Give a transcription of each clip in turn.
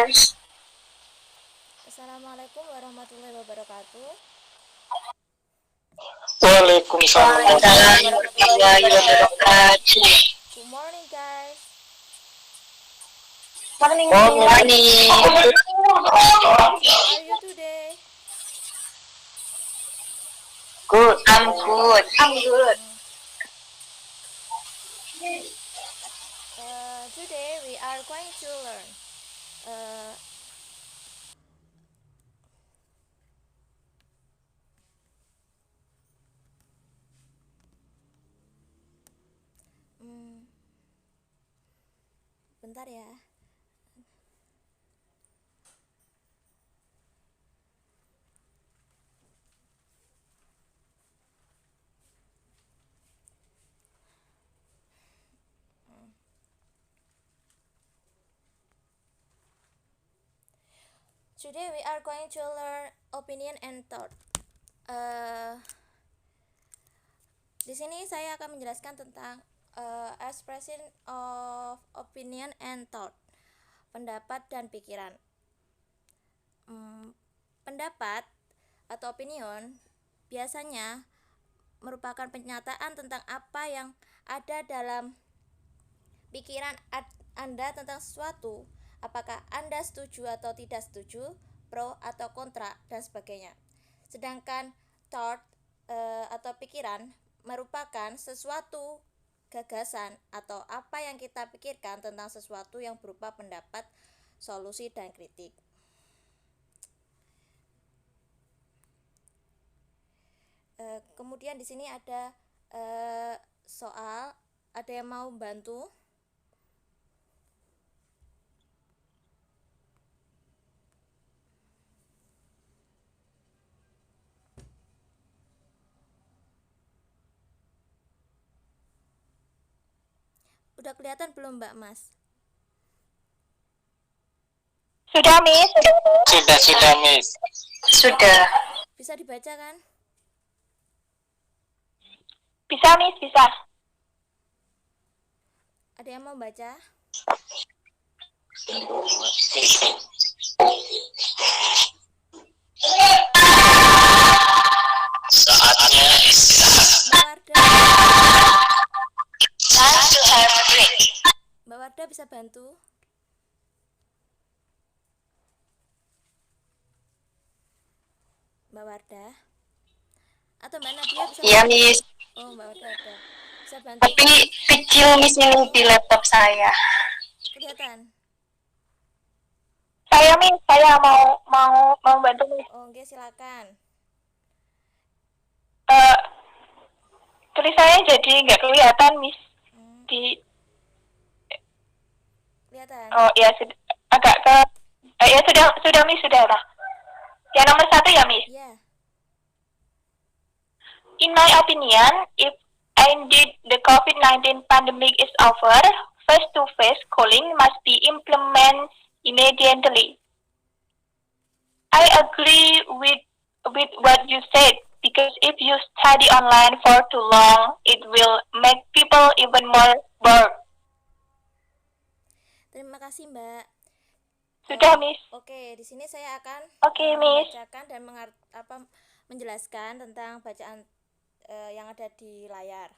listeners. Assalamualaikum warahmatullahi wabarakatuh. Waalaikumsalam warahmatullahi wabarakatuh. Good morning, guys. Morning. Morning. How are you today? Good. I'm good. Today we are going to learn uh, bentar ya. Today we are going to learn opinion and thought. Di sini saya akan menjelaskan tentang expression of opinion and thought, pendapat dan pikiran. Pendapat atau opinion biasanya merupakan pernyataan tentang apa yang ada dalam pikiran Anda tentang sesuatu, apakah Anda setuju atau tidak setuju, pro atau kontra, dan sebagainya. Sedangkan thought atau pikiran merupakan sesuatu gagasan atau apa yang kita pikirkan tentang sesuatu yang berupa pendapat, solusi, dan kritik. Kemudian di sini ada soal, ada yang mau bantu? Udah kelihatan belum, Mbak Mas? Sudah, Miss. Sudah, Miss. Sudah. Bisa dibaca kan? Bisa, Miss, bisa. Ada yang mau baca? Saatnya istirahat. Mbak Wardah. Time to have a break. Mbak Wardah bisa bantu? Mbak Wardah? Atau Mbak Nadia bisa Iya, bantu? Miss. Oh, Mbak Wardah ada. Bisa bantu? Tapi kecil, Miss, ini di laptop saya. Kelihatan? Saya mau bantu, Miss. Oh, oke, silakan. Tulisannya jadi nggak kelihatan, Miss. Kelihatan? Oh ya, agak ke ya sudah Miss, sudah lah. Yang nomor 1 ya, Miss. Iya. In my opinion, if indeed the COVID-19 pandemic is over, face-to-face calling must be implemented immediately. I agree with what you said, because if you study online for too long, it will make people even more bored. Terima kasih, Mbak. Sudah, Miss. Oke, di sini saya akan Miss. membacakan dan menjelaskan tentang bacaan yang ada di layar.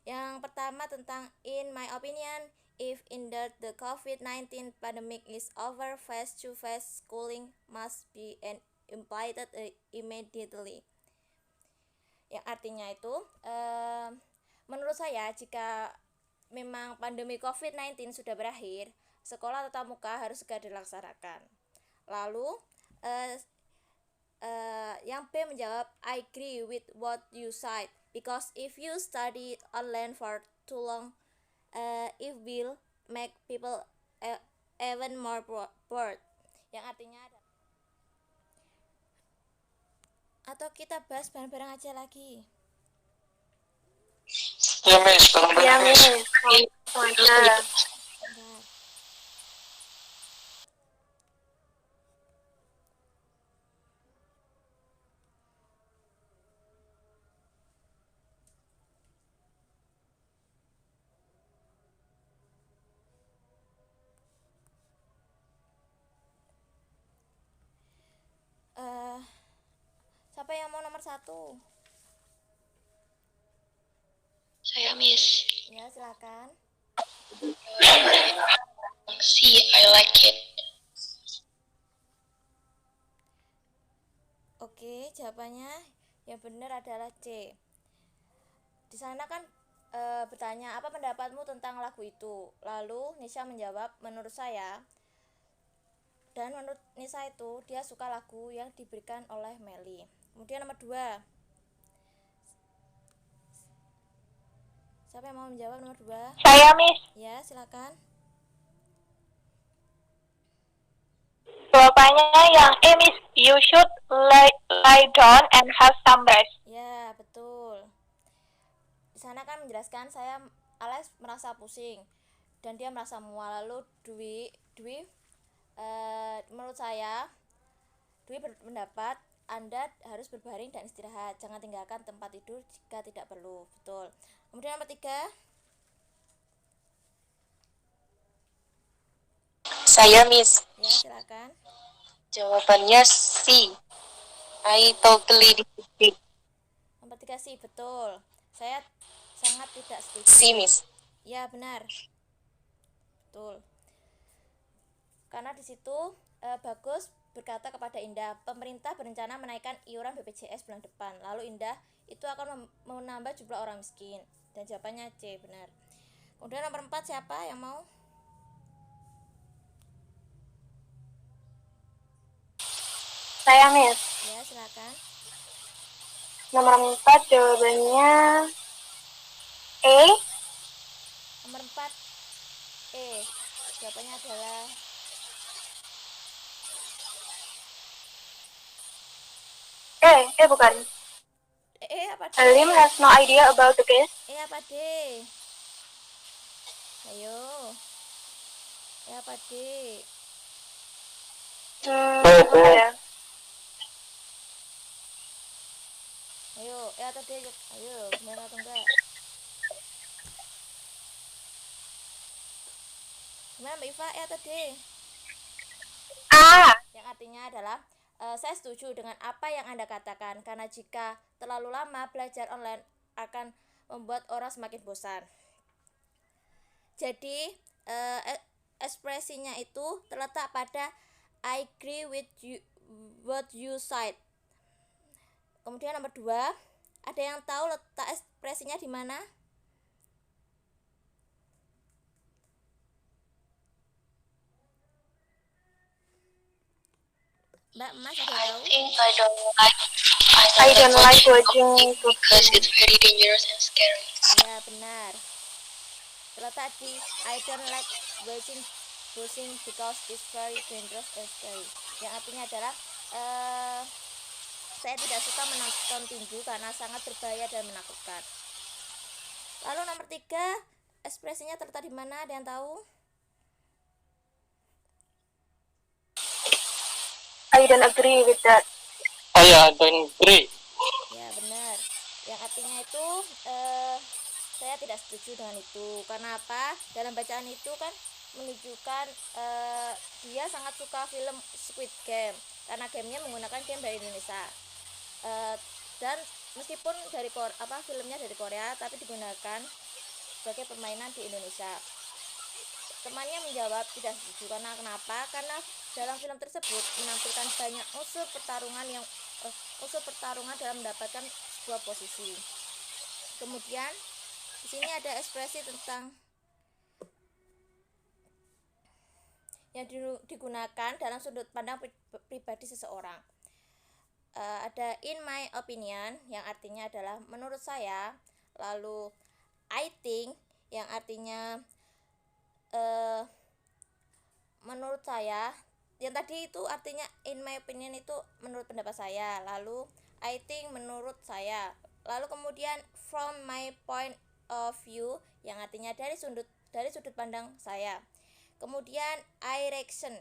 Yang pertama tentang in my opinion, if indeed the COVID-19 pandemic is over, face-to-face schooling must be implemented immediately. Yang artinya itu, menurut saya jika memang pandemi COVID-19 sudah berakhir, sekolah tatap muka harus segera dilaksanakan. Lalu yang B menjawab, I agree with what you said, because if you study online for too long, it will make people even more bored. Yang artinya ada. Atau kita bahas bareng-bareng aja lagi. Ya, Miss. Ya, Miss. Bentar. Siapa yang mau nomor 1? Saya Miss. Ya, silakan. See, I like it. Oke, jawabannya yang benar adalah C. Di sana kan bertanya apa pendapatmu tentang lagu itu. Lalu Nisa menjawab, menurut saya. Dan menurut Nisa itu dia suka lagu yang diberikan oleh Melly. Kemudian nomor 2. Siapa yang mau menjawab nomor 2? Saya, Miss. Ya, silakan. Jawabannya yang A, Miss. You should lie down and have some rest. Ya, betul. Di sana kan menjelaskan Alex merasa pusing dan dia merasa mual. Lalu Dwi menurut saya Dwi berpendapat Anda harus berbaring dan istirahat. Jangan tinggalkan tempat tidur jika tidak perlu. Betul. Kemudian nomor 3. Saya Miss. Ya, silakan. Jawabannya C. I totally disagree. Nomor 3 sih, betul. Saya sangat tidak setuju. C, Miss. Ya, benar. Betul. Karena di situ Bagus berkata kepada Indah, pemerintah berencana menaikkan iuran BPJS bulan depan. Lalu Indah itu akan menambah jumlah orang miskin. Dan jawabannya C, benar. Kemudian nomor 4 siapa yang mau? Saya, Miss. Ya, silakan. Nomor 4 jawabannya E. Nomor 4 E. Jawabannya adalah Bukan. apa D? Alim has no idea about the case. Apa D? Ayo. Apa D? Ada. Ayo, atau D? Ayo, benar atau enggak? Gimana Mbak Iva, atau D? A. Yang artinya adalah saya setuju dengan apa yang Anda katakan, karena jika terlalu lama belajar online akan membuat orang semakin bosan. Jadi ekspresinya itu terletak pada I agree with you, what you said. Kemudian nomor 2, ada yang tahu letak ekspresinya di mana? Mbak Mas ada I tahu? think I don't like watching because it's very dangerous and scary. Ya, benar. Terletak di I don't like watching because it's very dangerous and scary. Yang artinya adalah saya tidak suka menonton tinju karena sangat berbahaya dan menakutkan. Lalu nomor 3, ekspresinya terletak di mana? Ada yang tahu? I don't agree with that. I don't agree. Ya, benar. Yang artinya itu saya tidak setuju dengan itu. Karena apa? Dalam bacaan itu kan menunjukkan dia sangat suka film Squid Game karena gamenya menggunakan game dari Indonesia. Dan meskipun filmnya dari Korea tapi digunakan sebagai permainan di Indonesia. Temannya menjawab tidak setuju karena kenapa? Karena dalam film tersebut menampilkan banyak unsur pertarungan dalam mendapatkan sebuah posisi. Kemudian di sini ada ekspresi tentang yang digunakan dalam sudut pandang pribadi seseorang. Ada in my opinion yang artinya adalah menurut saya, lalu I think yang artinya menurut saya. Yang tadi itu artinya in my opinion itu menurut pendapat saya, lalu I think menurut saya, lalu kemudian from my point of view yang artinya dari sudut pandang saya. Kemudian I reckon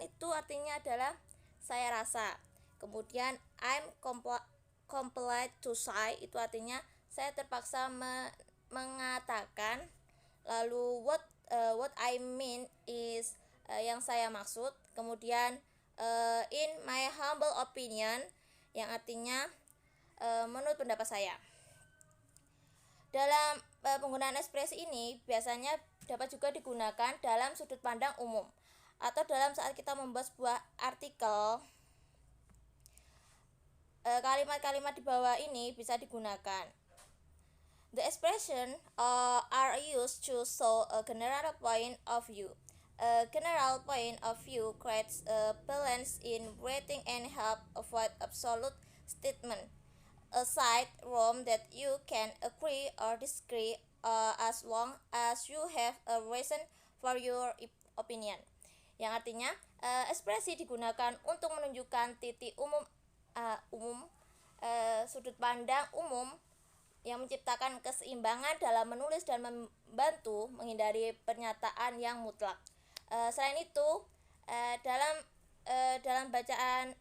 itu artinya adalah saya rasa. Kemudian I'm compelled to say itu artinya saya terpaksa mengatakan. Lalu what I mean is yang saya maksud. Kemudian In my humble opinion, yang artinya menurut pendapat saya. Dalam penggunaan ekspresi ini biasanya dapat juga digunakan dalam sudut pandang umum atau dalam saat kita membuat sebuah artikel. Kalimat-kalimat di bawah ini bisa digunakan. The expression are used to show a general point of view. A general point of view creates a balance in writing and help avoid absolute statement. Aside from that, you can agree or disagree as long as you have a reason for your opinion. Yang artinya ekspresi digunakan untuk menunjukkan titik sudut pandang umum yang menciptakan keseimbangan dalam menulis dan membantu menghindari pernyataan yang mutlak. Selain itu, dalam bacaan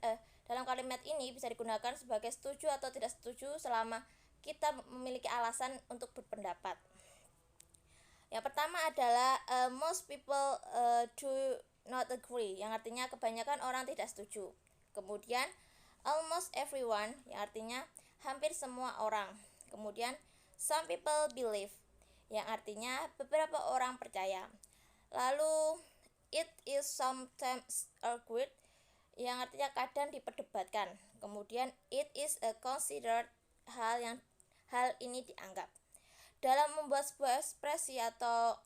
dalam kalimat ini bisa digunakan sebagai setuju atau tidak setuju selama kita memiliki alasan untuk berpendapat. Yang pertama adalah most people do not agree, yang artinya kebanyakan orang tidak setuju. Kemudian almost everyone, yang artinya hampir semua orang. Kemudian some people believe, yang artinya beberapa orang percaya. Lalu it is sometimes argued, yang artinya kadang diperdebatkan. Kemudian it is a considered, hal ini dianggap. Dalam membuat sebuah ekspresi atau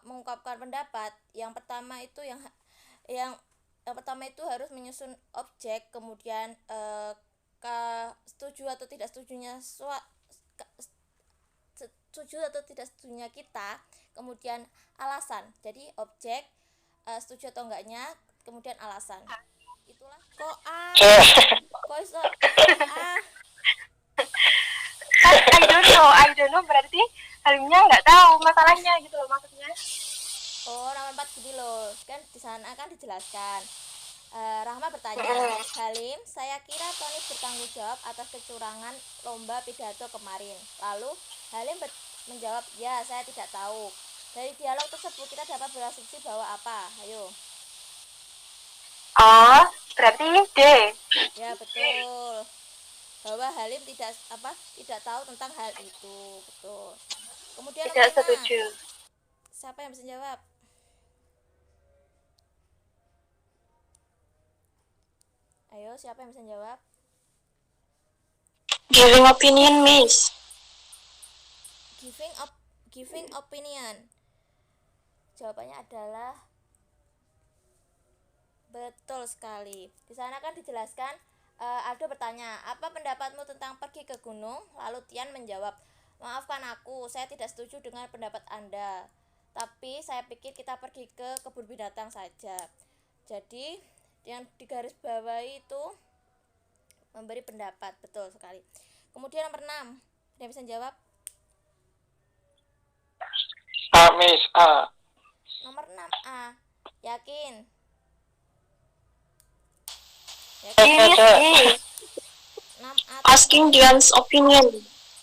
mengungkapkan pendapat, yang pertama itu harus menyusun objek, kemudian setuju atau tidak setujunya kita, kemudian alasan. Jadi objek, setuju atau enggaknya, kemudian alasan. Itulah I don't know berarti Halimnya nggak tahu masalahnya gitu loh maksudnya. Nomor 4 gini loh, kan di sana kan dijelaskan. Rahma bertanya, Halim, saya kira Tony bertanggung jawab atas kecurangan lomba pidato kemarin. Lalu Halim menjawab, ya saya tidak tahu. Dari dialog tersebut kita dapat berasumsi bahwa apa? Ayo. Berarti D. Ya betul. Bahwa Halim tidak tahu tentang hal itu, betul. Kemudian Tidak setuju. Siapa yang bisa jawab? Ayo, siapa yang bisa jawab? Giving opinion, Miss. Giving opinion. Jawabannya adalah betul sekali. Di sana kan dijelaskan, Aldo bertanya, apa pendapatmu tentang pergi ke gunung? Lalu Tian menjawab, maafkan aku, saya tidak setuju dengan pendapat Anda. Tapi saya pikir kita pergi ke kebun binatang saja. Jadi yang di garis bawah itu memberi pendapat, betul sekali. Kemudian nomor 6, ada yang bisa jawab? Miss A. Nomor 6A, yakin? Yakin? 6A Asking Dian's opinion.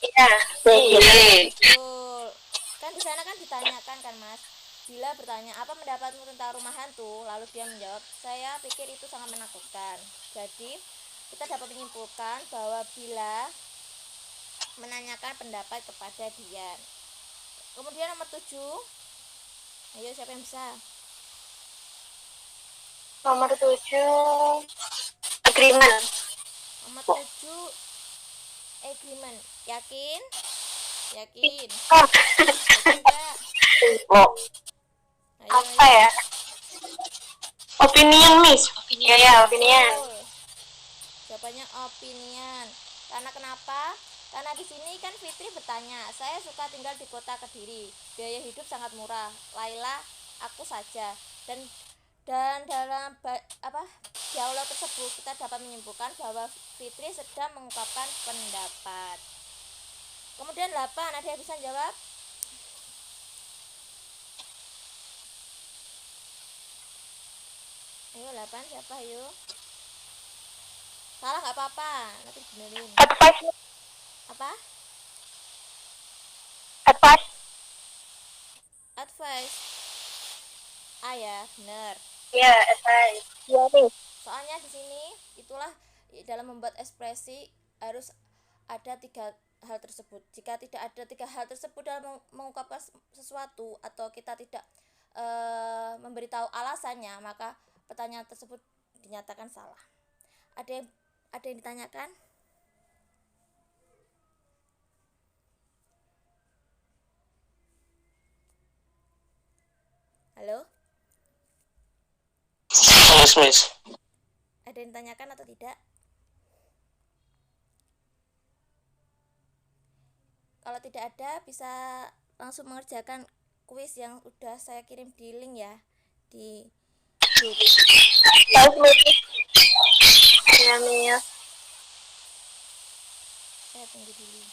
Iya. betul. Kan di sana kan ditanyakan kan Mas, Bila bertanya, apa pendapatmu tentang rumah hantu? Lalu dia menjawab, saya pikir itu sangat menakutkan. Jadi kita dapat menyimpulkan bahwa Bila menanyakan pendapat kepada Dian. Kemudian nomor 7, ayo siapa yang bisa? Nomor 7, agreement. Nomor 7, agreement. Yakin? Yakin? Oh, Yakin enggak? Ayo, apa ya? Opinion, Miss. Ya, opinion. Betul. Jawabannya opinion. Karena kenapa? Karena di sini kan Fitri bertanya, saya suka tinggal di kota Kediri, biaya hidup sangat murah. Laila, aku saja. Dan dalam dialog tersebut kita dapat menyimpulkan bahwa Fitri sedang mengungkapkan pendapat. Kemudian 8, ada yang bisa jawab? Ayo 8, siapa ayo? Salah nggak apa-apa, nanti benerin. Advice. Apa? Advice. Advice. Ah ya, bener. Ya, advice. Ya, Miss. Soalnya di sini itulah dalam membuat ekspresi harus ada 3 hal tersebut. Jika tidak ada 3 hal tersebut dalam mengungkapkan sesuatu atau kita tidak memberitahu alasannya, maka pertanyaan tersebut dinyatakan salah. Ada yang ditanyakan? Halo? Yes, Miss. Ada yang ditanyakan atau tidak? Kalau tidak ada, bisa langsung mengerjakan kuis yang udah saya kirim di link ya, di grup. Yes, Miss. Iya, Miss. Saya tunggu dulu.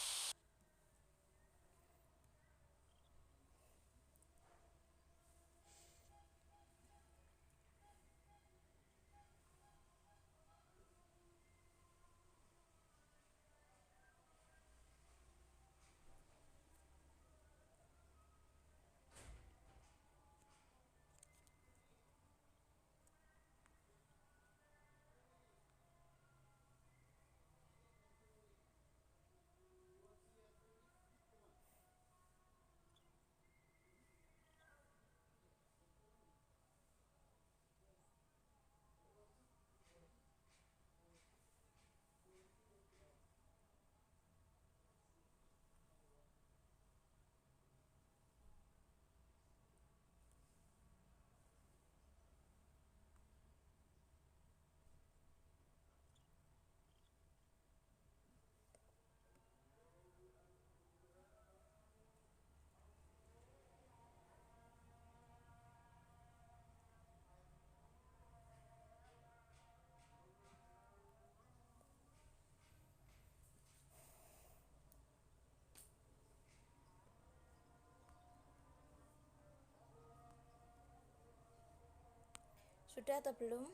Sudah atau belum?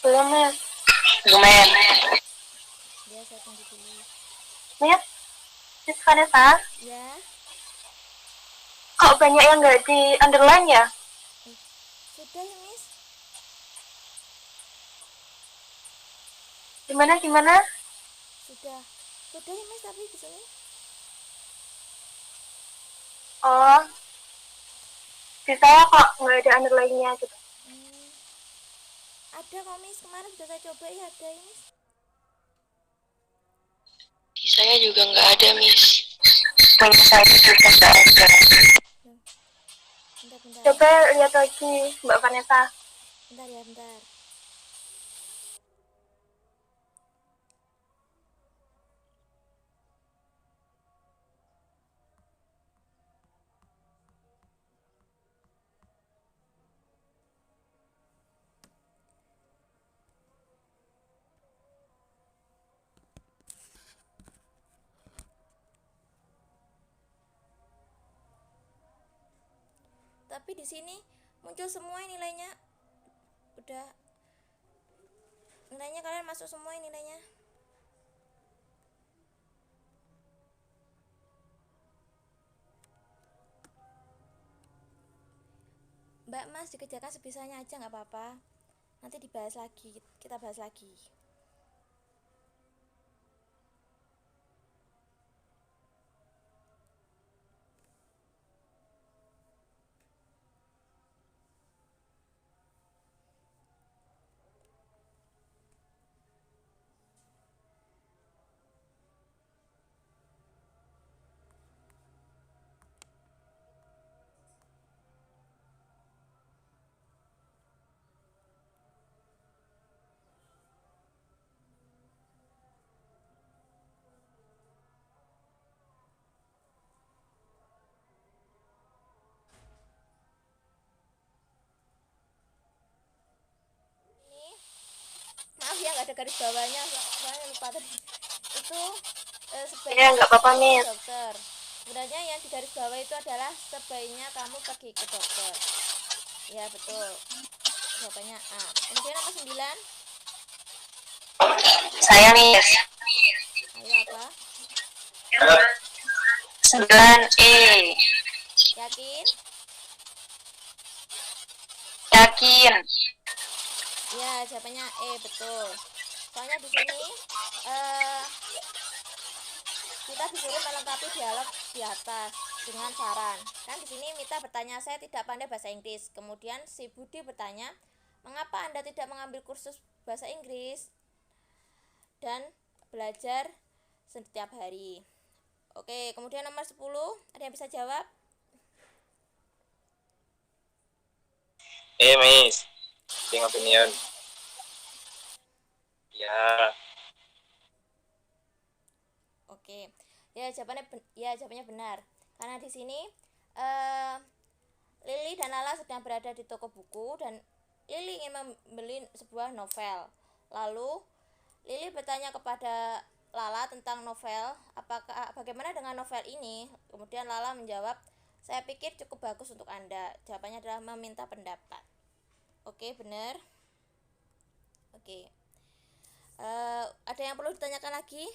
Belum, Miss. Ya, saya tunggu dulu. Miss, Miss Vanessa, Ya, kok banyak yang nggak di underline ya? sudah ya, Miss. Gimana? Sudah ya, Miss, tapi di sini. Oh, di saya kok nggak ada underline-nya gitu. Ada kok, Miss. Kemarin sudah saya coba ya, ada ya, Miss. Di saya juga nggak ada, Miss. Saya juga nggak ada. Bentar. Coba lihat lagi, Mbak Vanessa. Bentar ya, bentar. Tapi di sini muncul semua nilainya. Udah nilainya kalian masuk semua nilainya. Mbak Mas, dikerjakan sebisanya aja nggak apa-apa. Nanti dibahas lagi, kita bahas lagi. Maaf ya nggak ada garis bawahnya, soalnya lupa tadi. Itu sebaiknya Iya, nggak apa-apa, kamu Miss. ke dokter. Sebenarnya yang di garis bawah itu adalah sebaiknya kamu pergi ke dokter. Ya betul. Jawabannya A. Kemudian nomor 9. Saya, Miss. Ayo apa? 9E. Yakin? yakin. Ya, jawabannya E, betul. Soalnya di sini kita disuruh melengkapi dialog di atas dengan saran. Kan di sini Mita bertanya, saya tidak pandai bahasa Inggris. Kemudian si Budi bertanya, mengapa Anda tidak mengambil kursus bahasa Inggris dan belajar setiap hari? Oke, kemudian nomor 10, ada yang bisa jawab? Miss. Think opinion. Ya. Oke. Jawabannya benar. Karena di sini Lili dan Lala sedang berada di toko buku dan Lili ingin membeli sebuah novel. Lalu Lili bertanya kepada Lala tentang novel, bagaimana dengan novel ini? Kemudian Lala menjawab, saya pikir cukup bagus untuk Anda. Jawabannya adalah meminta pendapat. Oke, benar. Oke. Ada yang perlu ditanyakan lagi?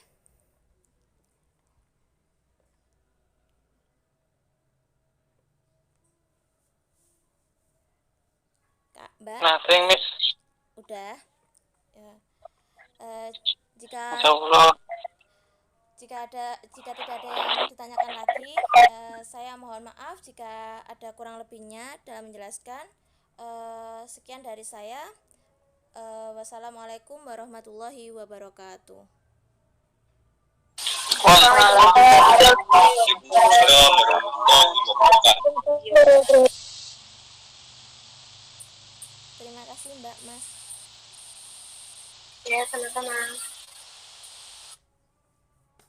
Kak, Mbak? Nothing, Miss. Udah. Ya. Jika tidak ada yang ditanyakan lagi, saya mohon maaf jika ada kurang lebihnya dalam menjelaskan. Sekian dari saya. Wassalamualaikum warahmatullahi wabarakatuh. Terima kasih Mbak Mas. Ya, sama-sama.